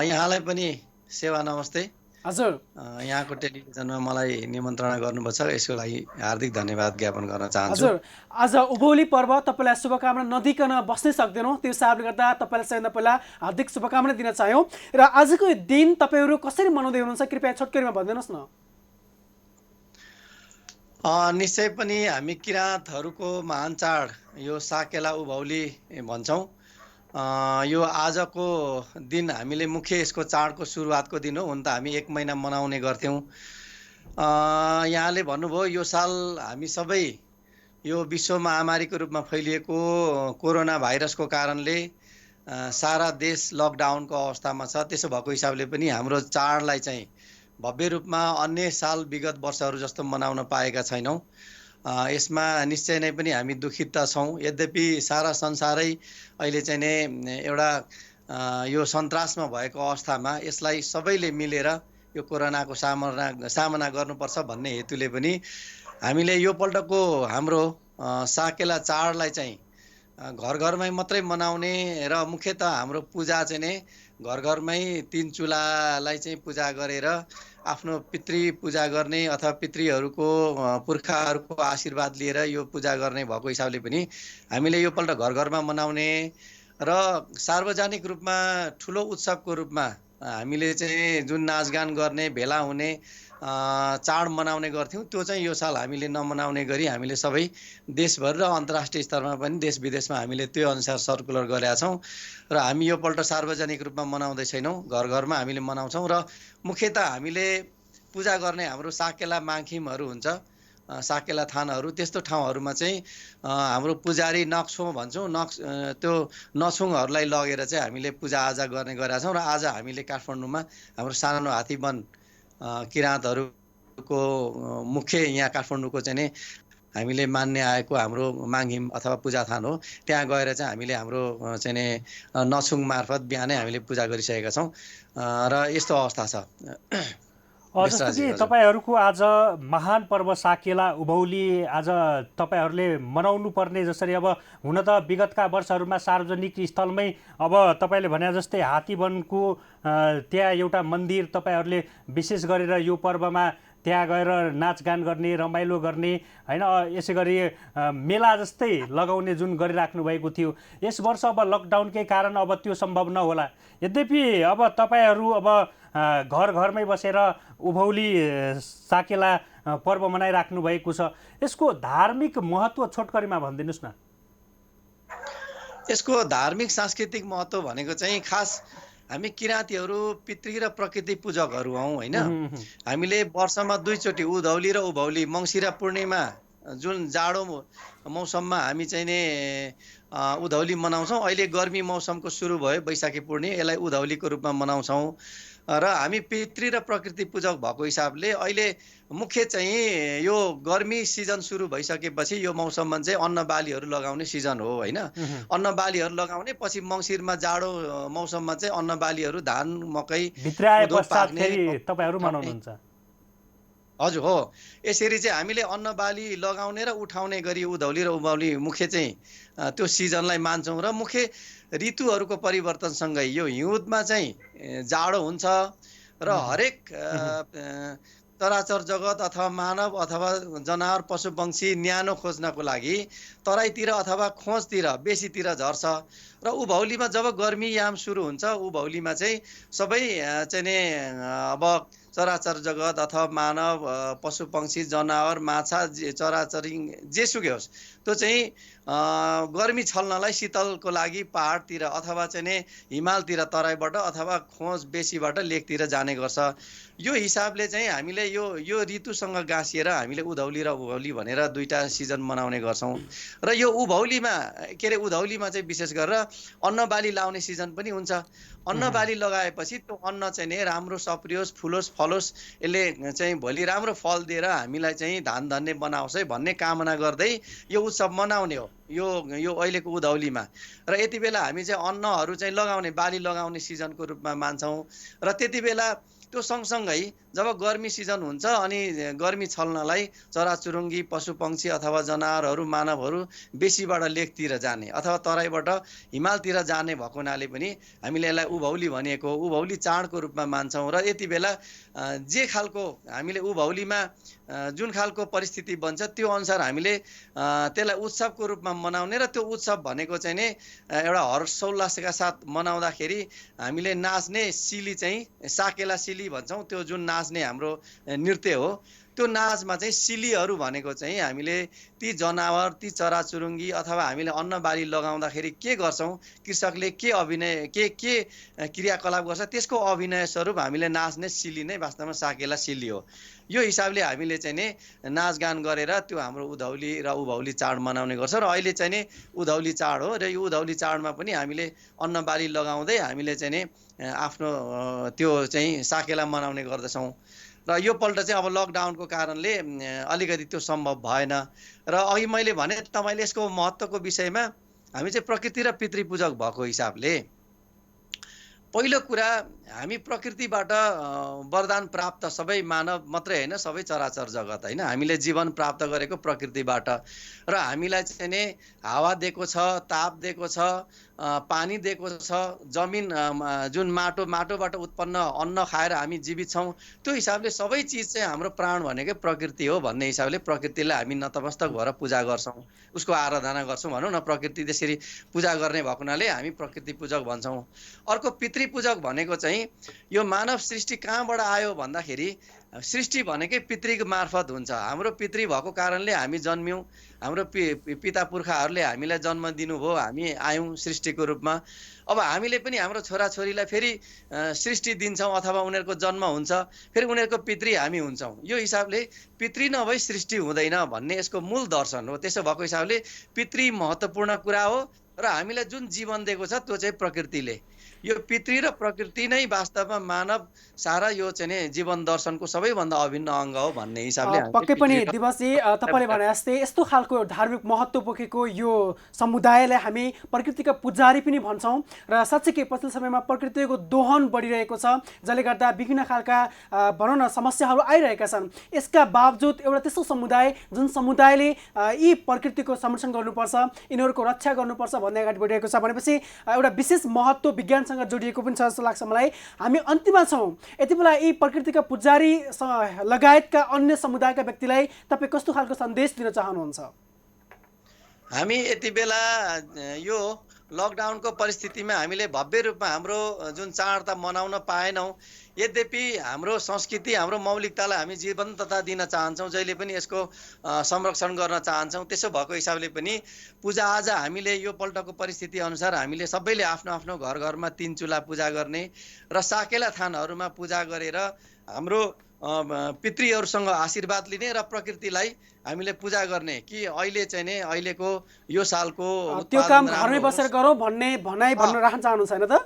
यहाँलाई पनि सेवा नमस्ते। हजुर, यहाँको टेलिभिजनमा मलाई निमन्त्रणा गर्नुभएको छ, यसको लागि हार्दिक धन्यवाद ज्ञापन गर्न चाहन्छु। हजुर, आज उभौली पर्व तपाईँलाई शुभकामना नदिकन बस्नै सक्दैनौँ, त्यो हिसाबले गर्दा तपाईँलाई सबैभन्दा पहिला हार्दिक शुभकामना दिन चाह्यौँ। र आजको यो दिन तपाईँहरू कसरी मनाउँदै हुनुहुन्छ कृपया छोटकरीमा भनिदिनुहोस् न। निश्चय पनि हामी किराँतहरूको महान चाड यो साकेला उभौली भन्छौँ। यो आजको दिन हामीले मुख्य यसको चाडको सुरुवातको दिन हो। हुन त हामी 1 महिना मनाउने गर्थ्यौँ। यहाँले भन्नुभयो यो साल हामी सबै यो विश्व महामारीको रूपमा फैलिएको कोरोना भाइरसको कारणले सारा देश लकडाउनको अवस्थामा छ। त्यसो भएको हिसाबले पनि हाम्रो चाडलाई चाहिँ भव्य रूपमा अन्य साल विगत वर्षहरू जस्तो मनाउन पाएका छैनौँ। यसमा निश्चय नै पनि हामी दुखित त छौँ। यद्यपि सारा संसारै अहिले चाहिँ नै एउटा यो सन्तासमा भएको अवस्थामा यसलाई सबैले मिलेर यो कोरोनाको सामना गर्नुपर्छ भन्ने हेतुले पनि हामीले यो पल्टको हाम्रो साकेला चाडलाई चाहिँ घर घरमै मात्रै मनाउने र मुख्यतः हाम्रो पूजा चाहिँ नै घर घरमै 3 चुलालाई चाहिँ पूजा गरेर आफ्नो पितृ पूजा गर्ने अथवा पितृहरूको पुर्खाहरूको आशीर्वाद लिएर यो पूजा गर्ने भएको हिसाबले पनि हामीले यो पल्ट घर घरमा मनाउने र सार्वजनिक रूपमा ठुलो उत्सवको रूपमा हामीले चाहिँ जुन नाचगान गर्ने भेला हुने चाड मनाउने गर्थ्यौँ त्यो चाहिँ यो साल हामीले नमनाउने गरी हामीले सबै देशभर र अन्तर्राष्ट्रिय स्तरमा पनि देश विदेशमा हामीले त्यो अनुसार सर्कुलर गरेका छौँ र हामी यो पल्ट सार्वजनिक रूपमा मनाउँदै छैनौँ, घर घरमा हामीले मनाउँछौँ। र मुख्यतः हामीले पूजा गर्ने हाम्रो साकेला माङखिमहरू हुन्छ, साकेला थानहरू, त्यस्तो ठाउँहरूमा चाहिँ हाम्रो पुजारी नक्सों भन्छौँ, त्यो नछुङहरूलाई लगेर चाहिँ हामीले पूजाआजा गर्ने गरेका छौँ। र आज हामीले काठमाडौँमा हाम्रो सानो हात्तीवन किराँतहरूको मुख्य यहाँ काठमाडौँको चाहिँ नि हामीले मान्ने आएको हाम्रो माङहिम अथवा पूजा थान हो, त्यहाँ गएर चाहिँ हामीले हाम्रो चाहिँ नि नछुङ मार्फत बिहानै हामीले पूजा गरिसकेका छौँ र यस्तो अवस्था छ। जस्तो कि तपाईँहरूको आज महान पर्व साकेला उभौली आज तपाईँहरूले मनाउनु पर्ने जसरी अब हुन त विगतका वर्षहरूमा सार्वजनिक स्थलमै अब तपाईँले भने जस्तै हात्तीवनको त्यहाँ एउटा मन्दिर तपाईँहरूले विशेष गरेर यो पर्वमा त्यहाँ गएर नाचगान गर्ने रमाइलो गर्ने होइन, यसै गरी मेला जस्तै लगाउने जुन गरिराख्नु भएको थियो। यस वर्ष अब लकडाउनकै कारण अब त्यो सम्भव नहोला। यद्यपि अब तपाईँहरू अब घर घरमै बसेर उभौली साकेला पर्व मनाइराख्नु भएको छ, यसको धार्मिक महत्त्व छोटकरीमा भनिदिनुहोस् न। यसको धार्मिक सांस्कृतिक महत्त्व भनेको चाहिँ खास हामी किराँतीहरू पितृ र प्रकृति पूजकहरू हौँ होइन। हामीले वर्षमा 2 चोटि उधौली र उभौली मङ्सिर पूर्णिमा जुन जाडो मौसममा हामी चाहिँ नि उधौली मनाउँछौँ। अहिले गर्मी मौसमको सुरु भयो वैशाखी पूर्णिमा, यसलाई उधौलीको रूपमा मनाउँछौँ। र हामी पितृ र प्रकृति पूजक भएको हिसाबले अहिले मुख्य चाहिँ यो गर्मी सिजन सुरु भइसकेपछि यो मौसममा चाहिँ अन्न बालीहरू लगाउने सिजन हो होइन। अन्न बालीहरू लगाउने पछि मङ्सिरमा जाडो मौसममा चाहिँ अन्न बालीहरू धान मकै भित्राए कोदो पश्चात पाक्ने फेरि तपाईँहरू मनाउनुहुन्छ। हजुर हो। यसरी चाहिँ हामीले अन्न बाली लगाउने र उठाउने गरी उधौली र उभौली मुख्य चाहिँ त्यो सिजनलाई मान्छौँ। र मुख्य ऋतुहरूको परिवर्तनसँगै यो हिउँदमा चाहिँ जाडो हुन्छ र हरेक चराचर जगत अथवा मानव अथवा जनावर पशु पक्षी न्यानो खोज्नको लागि तराईतिर अथवा खोजतिर बेसीतिर झर्छ। र उभौलीमा जब गर्मी याम सुरु हुन्छ उभौलीमा चाहिँ सबै चाहिँ नि अब चराचर जगत अथवा मानव पशु पक्षी जनावर माछा चराचरी जेसुकै होस् त्यो चाहिँ गर्मी छल्नलाई शीतलको लागि पहाडतिर अथवा चाहिँ नि हिमालतिर तराईबाट अथवा खोज बेसीबाट लेकतिर जाने गर्छ। यो हिसाबले चाहिँ हामीले यो ऋतुसँग गाँसिएर हामीले उधौली र उभौली भनेर दुईटा सिजन मनाउने गर्छौँ। र यो उभौलीमा के अरे उधौलीमा चाहिँ विशेष गरेर अन्न बाली लाउने सिजन पनि हुन्छ। अन्न बाली लगाएपछि त्यो अन्न चाहिँ नि राम्रो सप्रियोस् फुलोस् फलोस्, यसले चाहिँ भोलि राम्रो फल दिएर हामीलाई चाहिँ धान धन्य बनाओस् है भन्ने कामना गर्दै यो उत्सव मनाउने हो यो अहिलेको उधौलीमा। र यति बेला हामी चाहिँ अन्नहरू चाहिँ लगाउने बाली लगाउने सिजनको रूपमा मान्छौँ। र त्यति बेला त्यो सँगसँगै जब गर्मी सिजन हुन्छ अनि गर्मी छल्नलाई चराचुरुङ्गी पशु पक्षी अथवा जनावरहरू मानवहरू बेसीबाट लेकतिर जाने अथवा तराईबाट हिमालतिर जाने भएको हुनाले पनि हामीले यसलाई उभौली भनेको उभौली चाडको रूपमा मान्छौँ। र यति बेला जे खालको हामीले उभौलीमा जुन खालको परिस्थिति बन्छ त्यो अनुसार हामीले त्यसलाई उत्सवको रूपमा मनाउने र त्यो उत्सव भनेको चाहिँ नि एउटा हर्षोल्लासका साथ मनाउँदाखेरि हामीले नाच्ने सिली चाहिँ साकेला सिली भन्छौँ। त्यो जुन नाच्ने हाम्रो नृत्य हो त्यो नाचमा चाहिँ सिलीहरू भनेको चाहिँ हामीले ती जनावर ती चराचुरुङ्गी अथवा हामीले अन्न बाली लगाउँदाखेरि के गर्छौँ कृषकले के अभिनय के क्रियाकलाप गर्छ त्यसको अभिनय स्वरूप हामीले नाच्ने सिली नै वास्तवमा साकेला सिली हो। यो हिसाबले हामीले चाहिँ नि नाचगान गरेर त्यो हाम्रो उधौली र उभौली चाड मनाउने गर्छ। र अहिले चाहिँ नि उधौली चाड हो र यो उधौली चाडमा पनि हामीले अन्न बाली लगाउँदै हामीले चाहिँ नि आफ्नो त्यो चाहिँ साकेला मनाउने गर्दछौँ। र यो पल्ट चाहिँ अब लकडाउनको कारणले अलिकति त्यो सम्भव भएन। र अघि मैले भने तपाईँले यसको महत्त्वको विषयमा हामी चाहिँ प्रकृति र पितृपूजक भएको हिसाबले पहिलो कुरा हामी प्रकृतिबाट वरदान प्राप्त सबै मानव मात्रै होइन सबै चराचर जगत होइन हामीले जीवन प्राप्त गरेको प्रकृतिबाट। र हामीलाई चाहिँ नि हावा दिएको छ ताप दिएको छ पानी दिएको छ जमिन जुन माटोबाट उत्पन्न अन्न खाएर हामी जीवित छौँ। त्यो हिसाबले सबै चिज चाहिँ हाम्रो प्राण भनेकै प्रकृति हो भन्ने हिसाबले प्रकृतिलाई हामी नतमस्तक भएर पूजा गर्छौँ उसको आराधना गर्छौँ भनौँ न। प्रकृति त्यसरी पूजा गर्ने भएको हुनाले हामी प्रकृति पूजक भन्छौँ। अर्को पितृपूजक भनेको चाहिँ यो मानव सृष्टि कहाँबाट आयो भन्दाखेरि सृष्टि भनेकै पितृको मार्फत हुन्छ। हाम्रो पितृ भएको कारणले हामी जन्म्यौँ, हाम्रो पिता पुर्खाहरूले हामीलाई जन्म दिनुभयो, हामी आयौँ सृष्टिको रूपमा। अब हामीले पनि हाम्रो छोराछोरीलाई फेरि सृष्टि दिन्छौँ अथवा उनीहरूको जन्म हुन्छ फेरि उनीहरूको पितृ हामी हुन्छौँ। यो हिसाबले पितृ नभई सृष्टि हुँदैन भन्ने यसको मूल दर्शन हो। त्यसो भएको हिसाबले पितृ महत्त्वपूर्ण कुरा हो र हामीलाई जुन जीवन दिएको छ त्यो चाहिँ प्रकृतिले। यो पितृ र प्रकृति नै वास्तवमा मानव सारा यो चाहिँ नि जीवन दर्शनको सबैभन्दा अभिन्न अङ्ग हो भन्ने हिसाबले पक्कै पनि दिवसजी तपाईँले भने जस्तै यस्तो खालको धार्मिक महत्त्व बोकेको यो समुदायलाई हामी प्रकृतिका पुजारी पनि भन्छौँ। र साँच्चै पछिल्लो समयमा प्रकृतिको दोहन बढिरहेको छ जसले गर्दा विभिन्न खालका भनौँ न समस्याहरू आइरहेका छन्। यसका बावजुद एउटा त्यस्तो समुदाय जुन समुदायले यी प्रकृतिको संरक्षण गर्नुपर्छ यिनीहरूको रक्षा गर्नुपर्छ भन्ने अगाडि बढिरहेको छ भनेपछि एउटा विशेष महत्त्व विज्ञानसँग जोडिएको पनि छ जस्तो लाग्छ मलाई। हामी अन्तिममा छौँ। यति बेला यी प्रकृतिका पुजारी लगायतका अन्य समुदायका व्यक्तिलाई तपाईँ कस्तो खालको सन्देश दिन चाहनुहुन्छ? हामी यति बेला यो लकडाउनको परिस्थितिमा हामीले भव्य रूपमा हाम्रो जुन चाड त मनाउन पाएनौँ। यद्यपि हाम्रो संस्कृति, हाम्रो मौलिकतालाई हामी जीवन्तता दिन चाहन्छौँ, जहिले पनि यसको संरक्षण गर्न चाहन्छौँ। त्यसो भएको हिसाबले पनि पूजाआजा हामीले यो पल्टको परिस्थिति अनुसार हामीले सबैले आफ्नो आफ्नो घर घरमा 3 चुला पूजा गर्ने र साकेला थानहरूमा पूजा गरेर हाम्रो पितृहरूसँग आशीर्वाद लिने र प्रकृतिलाई हामीले पूजा गर्ने कि अहिले चाहिँ नि अहिलेको यो सालको त्यो काम घरमै बसेर गरौँ भन्ने भनाइ भन्न राख्न चाहनुहुन्छ हैन त?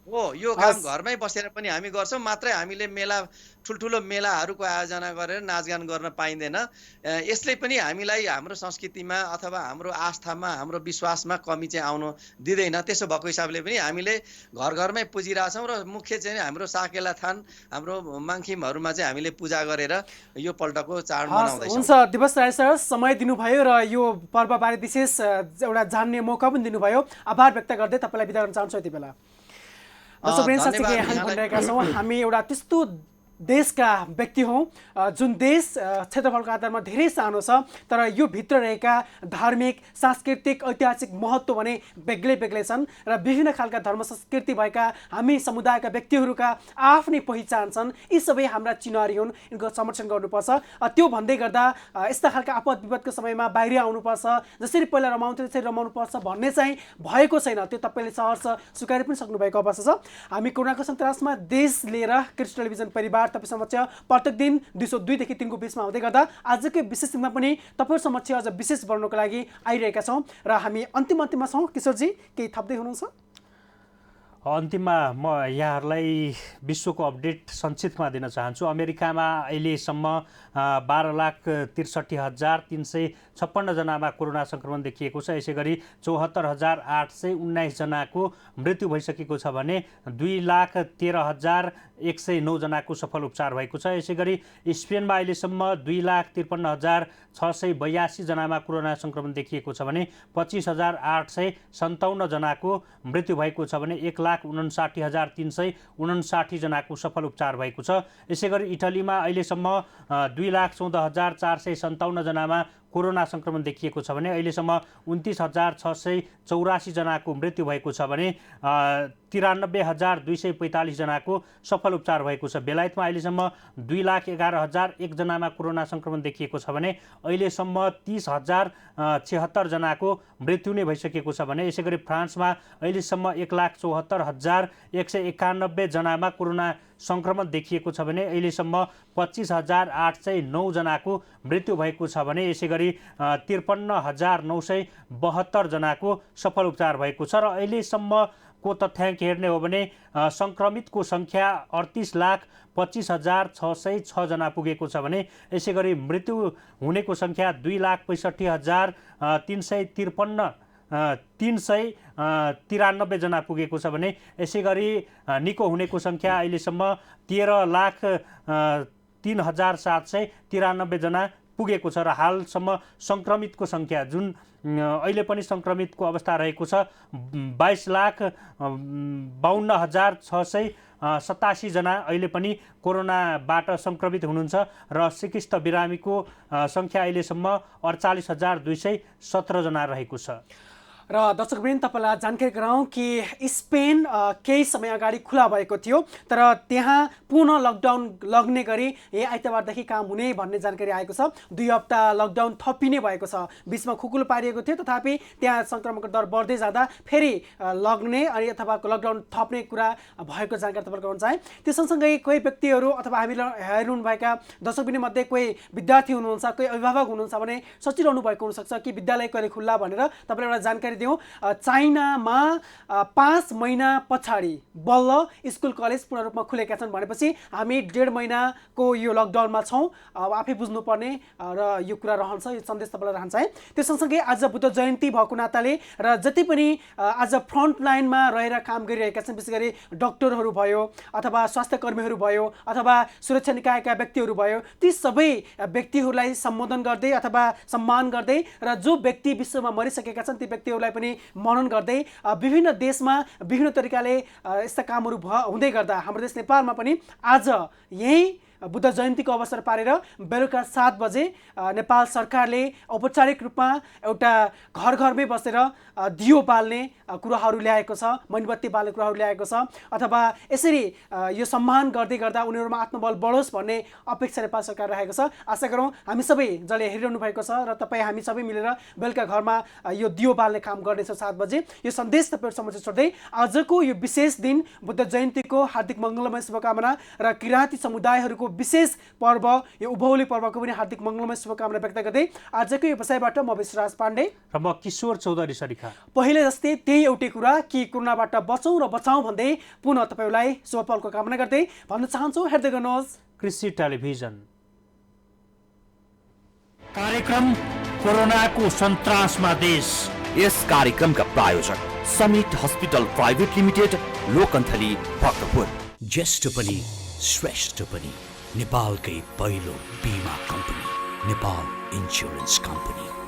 हो, यो काम घरमै बसेर पनि हामी गर्छौँ। मात्रै हामीले मेला, ठुल्ठुलो मेलाहरूको आयोजना गरेर नाचगान गर्न पाइँदैन। यसले पनि हामीलाई हाम्रो संस्कृतिमा अथवा हाम्रो आस्थामा, हाम्रो विश्वासमा कमी चाहिँ आउनु दिँदैन। त्यसो भएको हिसाबले पनि हामीले घर घरमै पुजिरहेछौँ र मुख्य चाहिँ हाम्रो साकेला थान, हाम्रो माङखिमहरूमा चाहिँ हामीले पूजा गरेर यो पल्टको चाड मनाउँदैछौँ। हुन्छ, दिवस राई सर समय दिनुभयो र यो पर्वबारे विशेष एउटा जान्ने मौका पनि दिनुभयो। आभार व्यक्त गर्दै तपाईँलाई बिदा गर्न चाहन्छु यति बेला। दर्शकवृन्द, साँच्चीकै हामी भनिरहेका छौँ हामी एउटा त्यस्तो देशका व्यक्ति हौँ जुन देश क्षेत्रफलको आधारमा धेरै सानो छ, तर यो भित्र रहेका धार्मिक, सांस्कृतिक, ऐतिहासिक महत्त्व भने बेग्लै बेग्लै छन् र विभिन्न खालका धर्म संस्कृति भएका हामी समुदायका व्यक्तिहरूका आफ्नै पहिचान छन्। यी सबै हाम्रा चिनारी हुन्, यिनको संरक्षण गर्नुपर्छ। त्यो भन्दै गर्दा यस्ता खालका आपद विपदको समयमा बाहिर आउनुपर्छ, जसरी पहिला रमाउँथ्यो त्यसरी रमाउनुपर्छ भन्ने चाहिँ भएको छैन। त्यो तपाईँले सहर्ष स्वीकार पनि सक्नुभएको अवस्था छ। हामी कोरोनाको सन्तासमा देश लिएर कृष्ण टेलिभिजन परिवार तपाईँ समक्ष प्रत्येक दिन दिउँसो 2 देखि 3 को बिचमा हुँदै गर्दा आजकै विशेषमा पनि तपाईँ समक्ष अझ विशेष बनाउनको लागि आइरहेका छौँ र हामी अन्तिममा छौँ। किशोरजी, केही थप्दै हुनुहुन्छ? अन्तिममा म यहाँहरूलाई विश्वको अपडेट संक्षिप्तमा दिन चाहन्छु। अमेरिकामा अहिलेसम्म 12,63,356 जनामा कोरोना सङ्क्रमण देखिएको छ। यसै गरी 74,819 जनाको मृत्यु भइसकेको छ भने 2,13,109 जनाको सफल उपचार भएको छ। यसै गरी स्पेनमा अहिलेसम्म 2,53,682 जनामा कोरोना सङ्क्रमण देखिएको छ भने 25,857 जनाको मृत्यु भएको छ भने 1,59,359 जनाको सफल उपचार भएको छ। यसै गरी इटलीमा अहिलेसम्म 2,14,457 जनामा कोरोना सङ्क्रमण देखिएको छ भने अहिलेसम्म 29,684 जनाको मृत्यु भएको छ भने 93,245 जनाको सफल उपचार भएको छ। बेलायतमा अहिलेसम्म 2,11,001 जनामा कोरोना सङ्क्रमण देखिएको छ भने अहिलेसम्म 30,076 जनाको मृत्यु नै भइसकेको छ भने यसै गरी फ्रान्समा अहिलेसम्म 1,74,191 जनामा कोरोना सङ्क्रमण देखिएको छ भने अहिलेसम्म 25,809 जनाको मृत्यु भएको छ भने यसै गरी 53,972 जनाको सफल उपचार भएको छ र अहिलेसम्मको तथ्याङ्क हेर्ने हो भने सङ्क्रमितको सङ्ख्या 38,25,606 जना पुगेको छ भने यसै गरी मृत्यु हुनेको सङ्ख्या 2,65,393 जना पुगेको छ भने यसै गरी निको हुनेको सङ्ख्या अहिलेसम्म 13,03,793 जना पुगेको छ र हालसम्म सङ्क्रमितको सङ्ख्या जुन अहिले पनि सङ्क्रमितको अवस्था रहेको छ 22,52,687 जना अहिले पनि कोरोनाबाट सङ्क्रमित हुनुहुन्छ र चिकित्सक बिरामीको सङ्ख्या अहिलेसम्म 48,217 जना रहेको छ। र दर्शकवृन्द, तपाईँलाई जानकारी गराउँ कि स्पेन केही समय अगाडि खुला भएको थियो, तर त्यहाँ पुनः लकडाउन लाग्ने गरी यही आइतबारदेखि काम हुने भन्ने जानकारी आएको छ। 2 हप्ता लकडाउन थपिने भएको छ। बिचमा खुकुलो पारिएको थियो, तथापि त्यहाँ सङ्क्रमणको दर बढ्दै जाँदा फेरि लाग्ने अनि अथवा लकडाउन थप्ने कुरा भएको जानकारी तपाईँलाई गराउन चाहे। त्यो सँगसँगै कोही व्यक्तिहरू अथवा हामीले हेर्नुभएका दर्शकवृन्दमध्ये कोही विद्यार्थी हुनुहुन्छ, कोही अभिभावक हुनुहुन्छ भने सोचिरहनु भएको हुनसक्छ कि विद्यालय कहिले खुल्ला भनेर। तपाईँलाई एउटा जानकारी दिउँ, चाइनामा 5 महिना पछाडि बल्ल स्कुल कलेज पूर्ण रूपमा खुलेका छन् भनेपछि हामी 1.5 महिनाको यो लकडाउनमा छौँ। आफै बुझ्नुपर्ने र यो कुरा रहन्छ, यो सन्देश तपाईँलाई रहन्छ है। त्यो सँगसँगै आज बुद्ध जयन्ती भएको नाताले र जति पनि आज फ्रन्ट लाइनमा रहेर काम गरिरहेका छन्, विशेष गरी डक्टरहरू भयो अथवा स्वास्थ्य कर्मीहरू भयो अथवा सुरक्षा निकायका व्यक्तिहरू भयो, ती सबै व्यक्तिहरूलाई सम्बोधन गर्दै अथवा सम्मान गर्दै र जो व्यक्ति विश्वमा मरिसकेका छन् ती व्यक्तिहरूलाई पनि मनन गर्दै विभिन्न देशमा विभिन्न तरिकाले यस्ता कामहरू हुँदै गर्दा हाम्रो देश नेपालमा पनि आज यही बुद्ध जयन्तीको अवसर पारेर बेलुका 7 बजे नेपाल सरकारले औपचारिक रूपमा एउटा घर घरमै बसेर दियो बाल्ने कुराहरू ल्याएको छ, मोमबत्ती बाल्ने कुराहरू ल्याएको छ, अथवा यसरी यो सम्मान गर्दै गर्दा उनीहरूमा आत्मबल बढोस् भन्ने अपेक्षा नेपाल सरकार राखेको छ। आशा गरौँ हामी सबै जसले हेरिरहनु भएको छ र तपाईँ हामी सबै मिलेर बेलुका घरमा यो दियो बाल्ने काम गर्नेछौँ 7 बजे। यो सन्देश तपाईँहरू समक्ष छोड्दै आजको यो विशेष दिन बुद्ध जयन्तीको हार्दिक मङ्गलमय शुभकामना र किराँती समुदायहरूको विशेष पर्व यो उभौली पर्वको पनि हार्दिक मङ्गलमय शुभकामना व्यक्त गर्दै आजको यो विषयबाट म विश्वराज पाण्डे र म किशोर चौधरी सरिखा पहिले जस्तै त्यही एउटै कुरा कि कोरोनाबाट बचौँ र बचाउँ भन्दै पुनः तपाईँलाई शुभफलको कामना गर्दै भन्न चाहन्छु हेर्दै गर्नुहोस् कृषि टेलिभिजन। कार्यक्रम कोरोनाको सन्तासमा देश। यस कार्यक्रमका प्रायोजक Summit hospital private limited, Lokanthali, Bhaktapur. ज्येष्ठ पनि श्रेष्ठ पनि नेपालकै पहिलो बिमा कम्पनी नेपाल इन्स्योरेन्स कम्पनी।